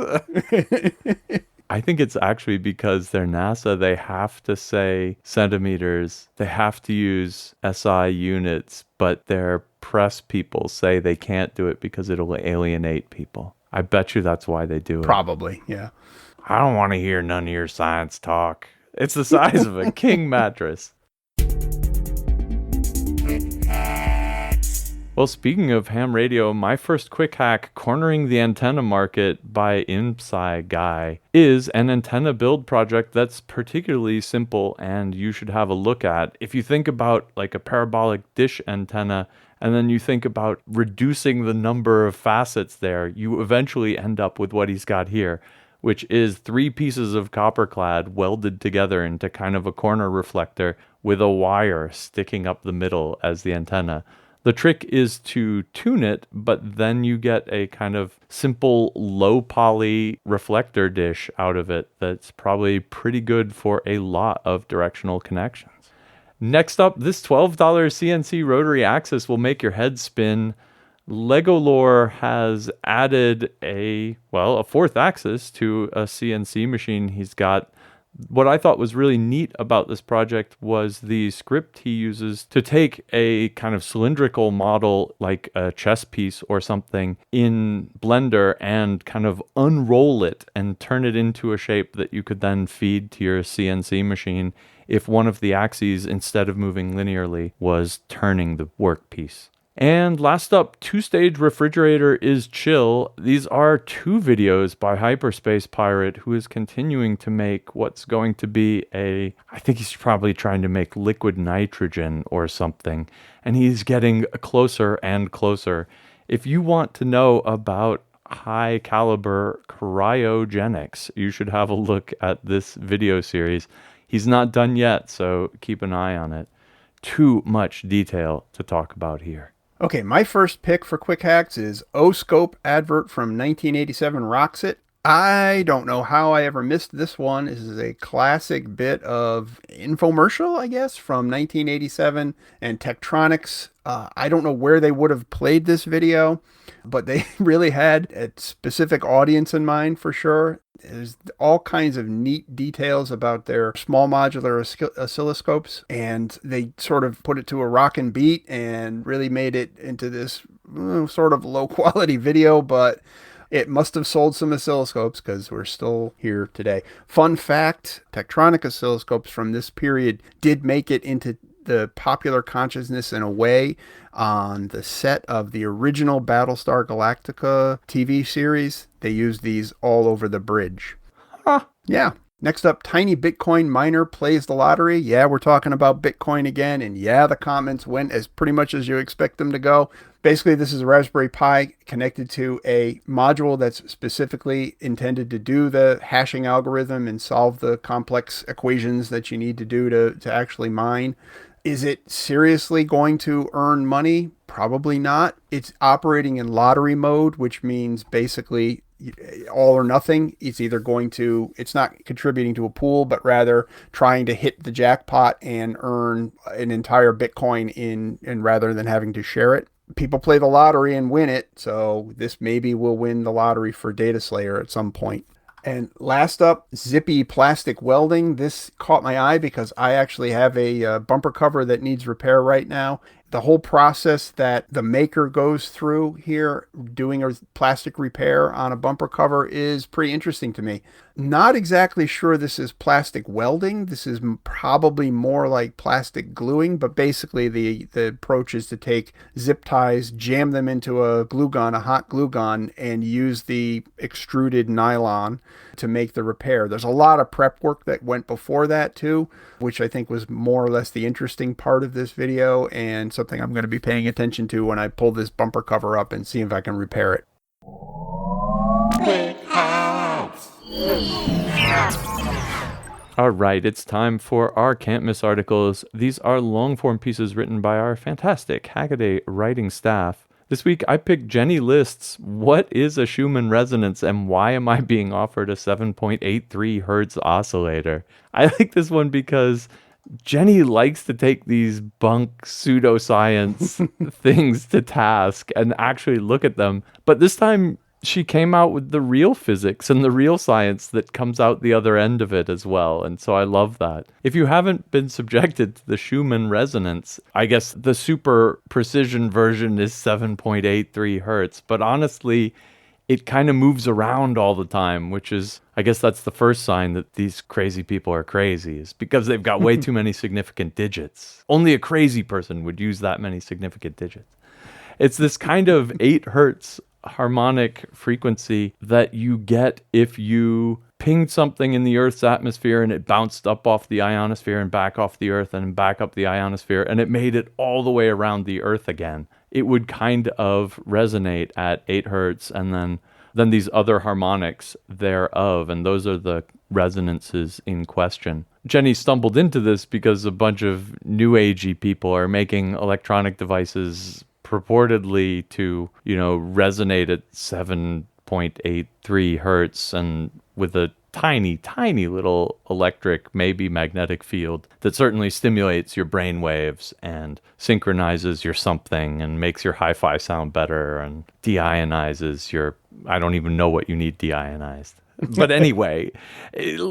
I think it's actually because they're NASA, they have to say centimeters. They have to use SI units, but their press people say they can't do it because it'll alienate people. I bet you that's why they do it. Probably, yeah. I don't want to hear none of your science talk. It's the size of a king mattress. Well, speaking of ham radio, my first quick hack cornering the antenna market by InPsci guy is an antenna build project that's particularly simple and you should have a look at. If you think about like a parabolic dish antenna and then you think about reducing the number of facets there, you eventually end up with what he's got here, which is 3 pieces of copper clad welded together into kind of a corner reflector with a wire sticking up the middle as the antenna. The trick is to tune it, but then you get a kind of simple low poly reflector dish out of it that's probably pretty good for a lot of directional connections. Next up, this $12 CNC rotary axis will make your head spin. Legolore has added a 4th axis to a CNC machine he's got. What I thought was really neat about this project was the script he uses to take a kind of cylindrical model like a chess piece or something in Blender and kind of unroll it and turn it into a shape that you could then feed to your CNC machine if one of the axes, instead of moving linearly, was turning the workpiece. And last up, 2-stage refrigerator is chill. These are 2 videos by Hyperspace Pirate, who is continuing to make what's going to be I think he's probably trying to make liquid nitrogen or something. And he's getting closer and closer. If you want to know about high caliber cryogenics, you should have a look at this video series. He's not done yet, so keep an eye on it. Too much detail to talk about here. Okay, my first pick for quick hacks is O-Scope advert from 1987 Roxit. I don't know how I ever missed this one. This is a classic bit of infomercial, I guess, from 1987 and Tektronix. I don't know where they would have played this video, but they really had a specific audience in mind for sure. There's all kinds of neat details about their small modular oscilloscopes, and they sort of put it to a rockin' beat and really made it into this sort of low quality video, but it must have sold some oscilloscopes because we're still here today. Fun fact, Tektronix oscilloscopes from this period did make it into the popular consciousness in a way on the set of the original Battlestar Galactica TV series. They used these all over the bridge. Huh. Yeah. Next up, tiny Bitcoin miner plays the lottery. Yeah, we're talking about Bitcoin again. And yeah, the comments went as pretty much as you expect them to go. Basically, this is a Raspberry Pi connected to a module that's specifically intended to do the hashing algorithm and solve the complex equations that you need to do to actually mine. Is it seriously going to earn money? Probably not. It's operating in lottery mode, which means basically all or nothing. It's not contributing to a pool, but rather trying to hit the jackpot and earn an entire Bitcoin in rather than having to share it. People play the lottery and win it, so this maybe will win the lottery for Data Slayer at some point. And last up, zippy plastic welding. This caught my eye because I actually have a bumper cover that needs repair right now. The whole process that the maker goes through here, doing a plastic repair on a bumper cover, is pretty interesting to me. Not exactly sure this is plastic welding. This is probably more like plastic gluing, but basically the approach is to take zip ties, jam them into a hot glue gun, and use the extruded nylon to make the repair. There's a lot of prep work that went before that too, which I think was more or less the interesting part of this video and something I'm going to be paying attention to when I pull this bumper cover up and see if I can repair it. All right, it's time for our Can't Miss articles. These are long-form pieces written by our fantastic Hackaday writing staff. This week, I picked Jenny List's What is a Schumann Resonance and Why Am I Being Offered a 7.83 Hertz Oscillator? I like this one because Jenny likes to take these bunk pseudoscience things to task and actually look at them. But this time, she came out with the real physics and the real science that comes out the other end of it as well. And so I love that. If you haven't been subjected to the Schumann resonance, I guess the super precision version is 7.83 hertz. But honestly, it kind of moves around all the time, which is, I guess that's the first sign that these crazy people are crazy, is because they've got way too many significant digits. Only a crazy person would use that many significant digits. It's this kind of 8 hertz harmonic frequency that you get if you pinged something in the Earth's atmosphere and it bounced up off the ionosphere and back off the Earth and back up the ionosphere and it made it all the way around the Earth again. It would kind of resonate at 8 hertz and then these other harmonics thereof, and those are the resonances in question. Jenny stumbled into this because a bunch of new agey people are making electronic devices purportedly to, resonate at 7.83 hertz and with a tiny, tiny little electric, maybe magnetic field that certainly stimulates your brain waves and synchronizes your something and makes your hi-fi sound better and deionizes your, I don't even know what you need deionized. But anyway,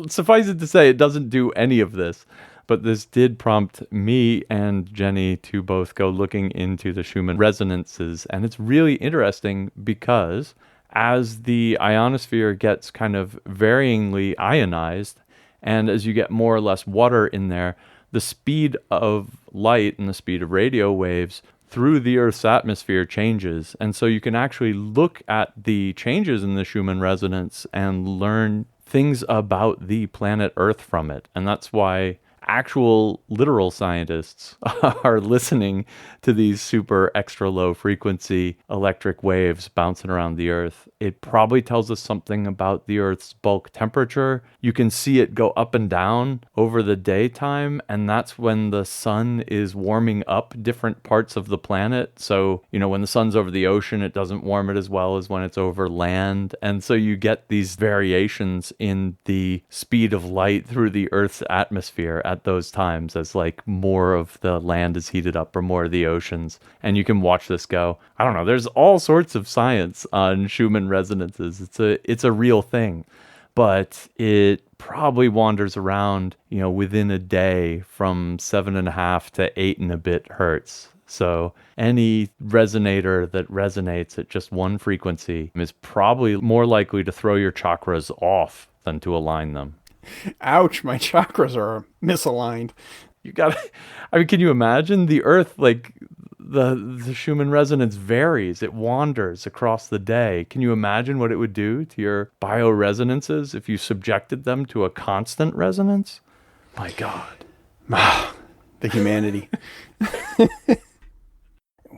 suffice it to say, it doesn't do any of this. But this did prompt me and Jenny to both go looking into the Schumann resonances. And it's really interesting because as the ionosphere gets kind of varyingly ionized, and as you get more or less water in there, the speed of light and the speed of radio waves through the Earth's atmosphere changes. And so you can actually look at the changes in the Schumann resonance and learn things about the planet Earth from it. And that's why actual literal scientists are listening to these super extra low frequency electric waves bouncing around the Earth. It probably tells us something about the Earth's bulk temperature. You can see it go up and down over the daytime, and that's when the sun is warming up different parts of the planet. So, when the sun's over the ocean, it doesn't warm it as well as when it's over land. And so you get these variations in the speed of light through the Earth's atmosphere at those times as like more of the land is heated up or more of the oceans. And you can watch this go. I don't know. There's all sorts of science on Schumann resonances. It's a real thing, but it probably wanders around, within a day from 7.5 to 8 and a bit hertz. So any resonator that resonates at just one frequency is probably more likely to throw your chakras off than to align them. Ouch, my chakras are misaligned. Can you imagine the Earth, like the Schumann resonance varies. It wanders across the day. Can you imagine what it would do to your bioresonances if you subjected them to a constant resonance? My God. The humanity.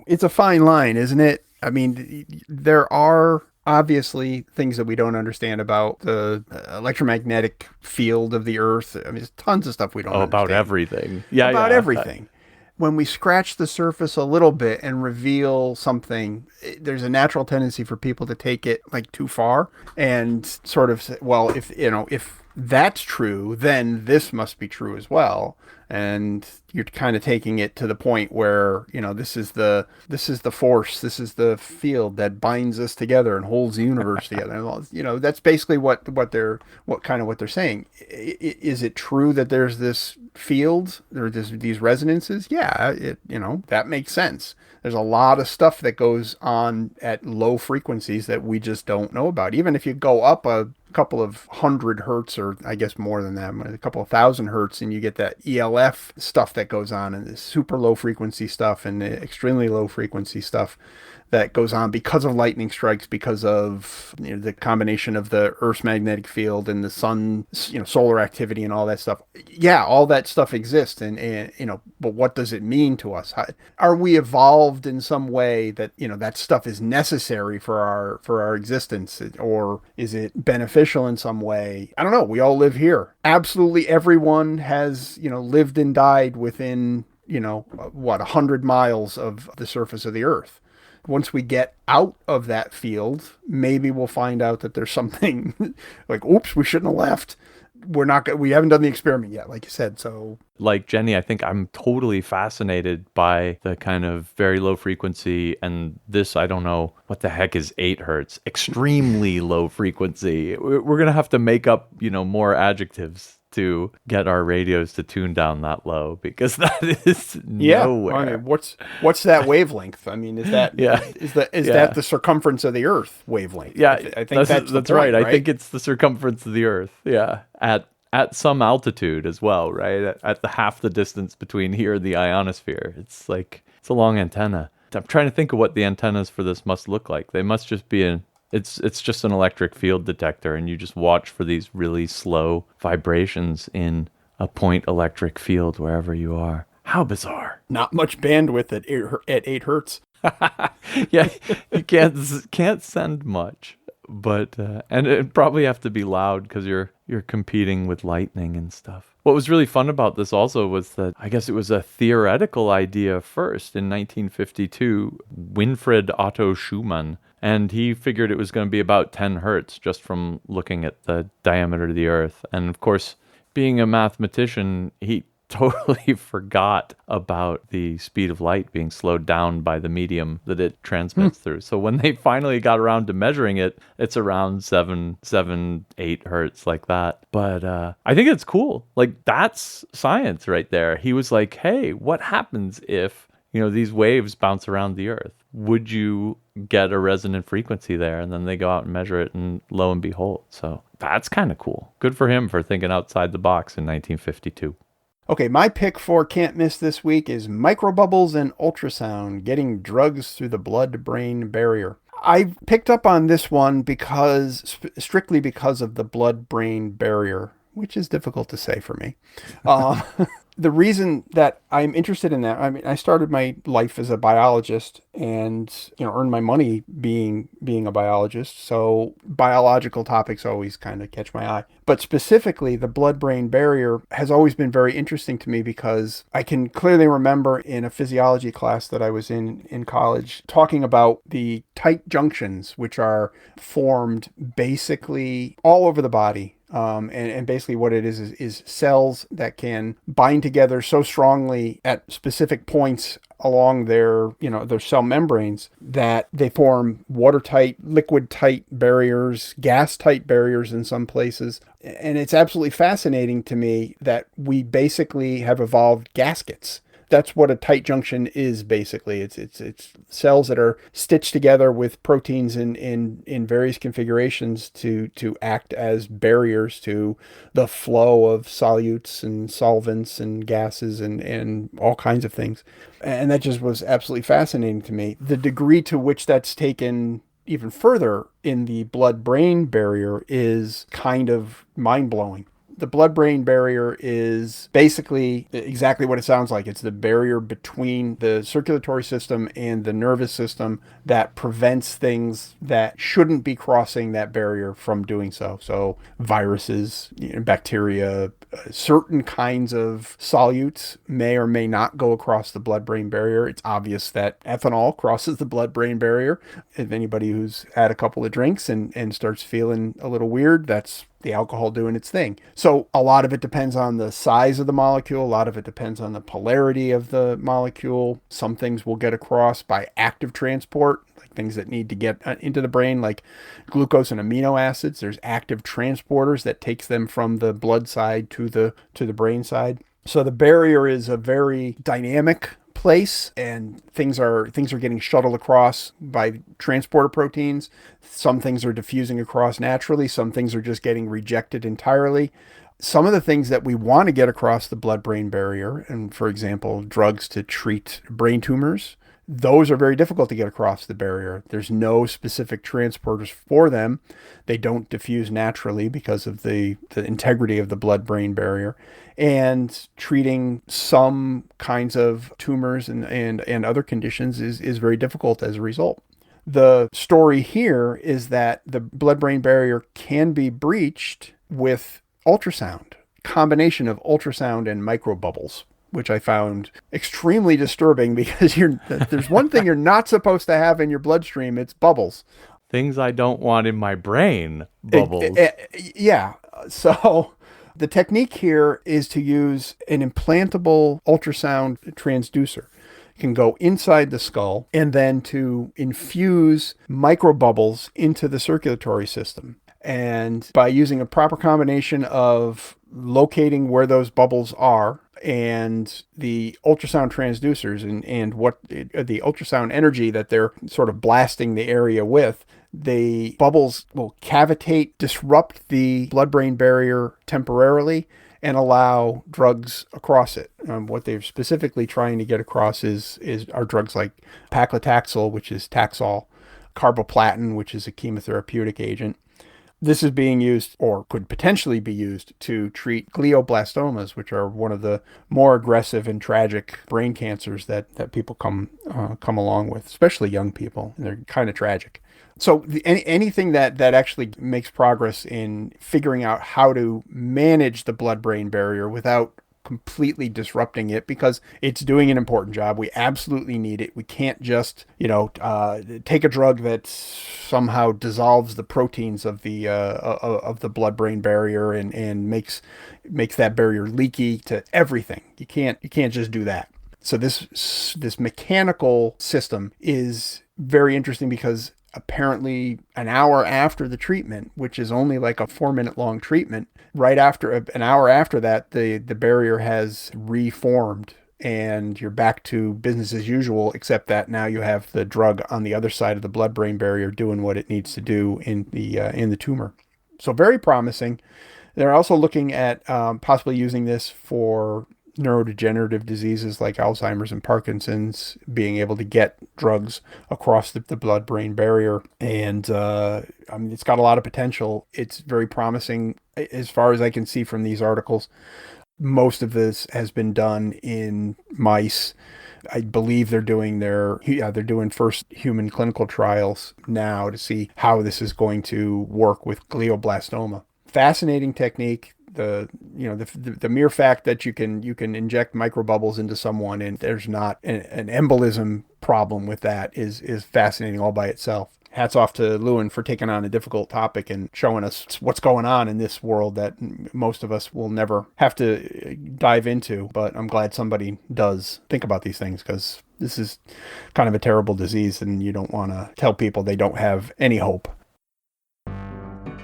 It's a fine line, isn't it? I mean, there are obviously things that we don't understand about the electromagnetic field of the Earth. I mean, there's tons of stuff we don't understand. About everything. Yeah, about everything. When we scratch the surface a little bit and reveal something, there's a natural tendency for people to take it like too far and sort of say, well, if that's true, then this must be true as well. And you're kind of taking it to the point where, this is the force, this is the field that binds us together and holds the universe together. That's basically what they're saying. Is it true that there's this field or these resonances? Yeah, that makes sense. There's a lot of stuff that goes on at low frequencies that we just don't know about. Even if you go up a couple of 100 hertz, or I guess more than that, a couple of 1,000 hertz, and you get that ELF stuff that goes on, and this super low frequency stuff and the extremely low frequency stuff that goes on because of lightning strikes, because of the combination of the Earth's magnetic field and the sun, solar activity and all that stuff. Yeah, all that stuff exists, and but what does it mean to us? Are we evolved in some way that that stuff is necessary for our existence, or is it beneficial in some way? I don't know. We all live here. Absolutely everyone has lived and died within 100 miles of the surface of the Earth. Once we get out of that field, maybe we'll find out that there's something like, oops, we shouldn't have left. We haven't done the experiment yet, like you said. So, like Jenny, I think I'm totally fascinated by the kind of very low frequency, and this, I don't know what the heck is 8 hertz, extremely low frequency. We're going to have to make up, more adjectives to get our radios to tune down that low, because that is nowhere. I mean, what's that wavelength? I mean, is that that the circumference of the Earth wavelength? Yeah, I think that's right. Right. I think it's the circumference of the Earth. Yeah, at some altitude as well, right? At the half the distance between here and the ionosphere. It's a long antenna. I'm trying to think of what the antennas for this must look like. They must just be it's just an electric field detector, and you just watch for these really slow vibrations in a point electric field wherever you are. How bizarre. Not much bandwidth at 8 hertz. Yeah, you can't send much, but and it'd probably have to be loud because you're competing with lightning and stuff. What was really fun about this also was that I guess it was a theoretical idea first in 1952, Winfried Otto Schumann. And he figured it was going to be about 10 hertz just from looking at the diameter of the Earth. And of course, being a mathematician, he totally forgot about the speed of light being slowed down by the medium that it transmits through. So when they finally got around to measuring it, it's around 8 hertz, like that. But I think it's cool. That's science right there. He was like, hey, what happens if these waves bounce around the Earth? Would you get a resonant frequency there? And then they go out and measure it, and lo and behold. So that's kind of cool. Good for him for thinking outside the box in 1952. Okay, my pick for Can't Miss this week is microbubbles and ultrasound, getting drugs through the blood-brain barrier. I picked up on this one strictly because of the blood-brain barrier, which is difficult to say for me. The reason that I'm interested in that, I mean, I started my life as a biologist and, earned my money being a biologist. So biological topics always kind of catch my eye. But specifically, the blood-brain barrier has always been very interesting to me because I can clearly remember in a physiology class that I was in college talking about the tight junctions, which are formed basically all over the body. And basically what it is cells that can bind together so strongly at specific points along their cell membranes that they form watertight, liquid-tight barriers, gas-tight barriers in some places. And it's absolutely fascinating to me that we basically have evolved gaskets That's what a tight junction is basically. It's cells that are stitched together with proteins in various configurations to act as barriers to the flow of solutes and solvents and gases and all kinds of things. And that just was absolutely fascinating to me. The degree to which that's taken even further in the blood-brain barrier is kind of mind-blowing. The blood-brain barrier is basically exactly what it sounds like. It's the barrier between the circulatory system and the nervous system that prevents things that shouldn't be crossing that barrier from doing so. So viruses, bacteria, certain kinds of solutes may or may not go across the blood-brain barrier. It's obvious that ethanol crosses the blood-brain barrier. If anybody who's had a couple of drinks and starts feeling a little weird, that's the alcohol doing its thing. So a lot of it depends on the size of the molecule. A lot of it depends on the polarity of the molecule. Some things will get across by active transport, like things that need to get into the brain, like glucose and amino acids. There's active transporters that takes them from the blood side to the brain side. So the barrier is a very dynamic place, and things are getting shuttled across by transporter proteins. Some things are diffusing across naturally. Some things are just getting rejected entirely. Some of the things that we want to get across the blood-brain barrier, and for example, drugs to treat brain tumors, those are very difficult to get across the barrier. There's no specific transporters for them. They don't diffuse naturally because of the integrity of the blood-brain barrier. And treating some kinds of tumors and other conditions is very difficult as a result. The story here is that the blood-brain barrier can be breached with ultrasound, combination of ultrasound and microbubbles, which I found extremely disturbing because there's one thing you're not supposed to have in your bloodstream, it's bubbles. Things I don't want in my brain, bubbles. Yeah. So the technique here is to use an implantable ultrasound transducer. It can go inside the skull and then to infuse microbubbles into the circulatory system. And by using a proper combination of locating where those bubbles are and the ultrasound transducers and what the ultrasound energy that they're sort of blasting the area with, the bubbles will cavitate, disrupt the blood-brain barrier temporarily, and allow drugs across it. What they're specifically trying to get across are drugs like paclitaxel, which is Taxol, carboplatin, which is a chemotherapeutic agent. This is being used, or could potentially be used, to treat glioblastomas, which are one of the more aggressive and tragic brain cancers that people come along with, especially young people. And they're kind of tragic. So anything that actually makes progress in figuring out how to manage the blood-brain barrier without completely disrupting it, because it's doing an important job. We absolutely need it. We can't just, take a drug that somehow dissolves the proteins of the blood-brain barrier and makes that barrier leaky to everything. You can't just do that. So this mechanical system is very interesting because apparently an hour after the treatment, which is only like a 4-minute long treatment, right after an hour after that, the barrier has reformed and you're back to business as usual, except that now you have the drug on the other side of the blood-brain barrier doing what it needs to do in the tumor. So very promising. They're also looking at possibly using this for neurodegenerative diseases like Alzheimer's and Parkinson's, being able to get drugs across the blood-brain barrier. And it's got a lot of potential. It's very promising as far as I can see from these articles. Most of this has been done in mice. I believe they're doing first human clinical trials now to see how this is going to work with glioblastoma. Fascinating technique. The mere fact that you can inject microbubbles into someone and there's not an embolism problem with that is fascinating all by itself. Hats off to Lewin for taking on a difficult topic and showing us what's going on in this world that most of us will never have to dive into. But I'm glad somebody does think about these things, because this is kind of a terrible disease and you don't want to tell people they don't have any hope.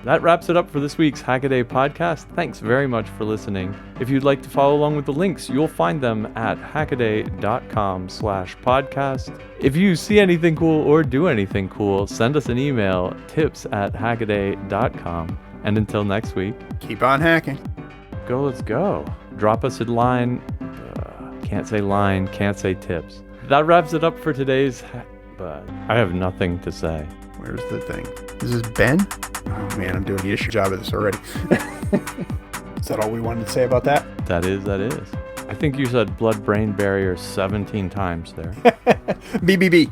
That wraps it up for this week's Hackaday podcast. Thanks very much for listening. If you'd like to follow along with the links, you'll find them at hackaday.com/podcast. If you see anything cool or do anything cool, send us an email, tips@hackaday.com. And until next week, Keep on hacking. let's go. Drop us a line. Can't say line, can't say tips. That wraps it up for today's but I have nothing to say. Where's the thing? Is this Ben? Oh man, I'm doing a shit job of this already. Is that all we wanted to say about that? That is. I think you said blood-brain barrier 17 times there. BBB.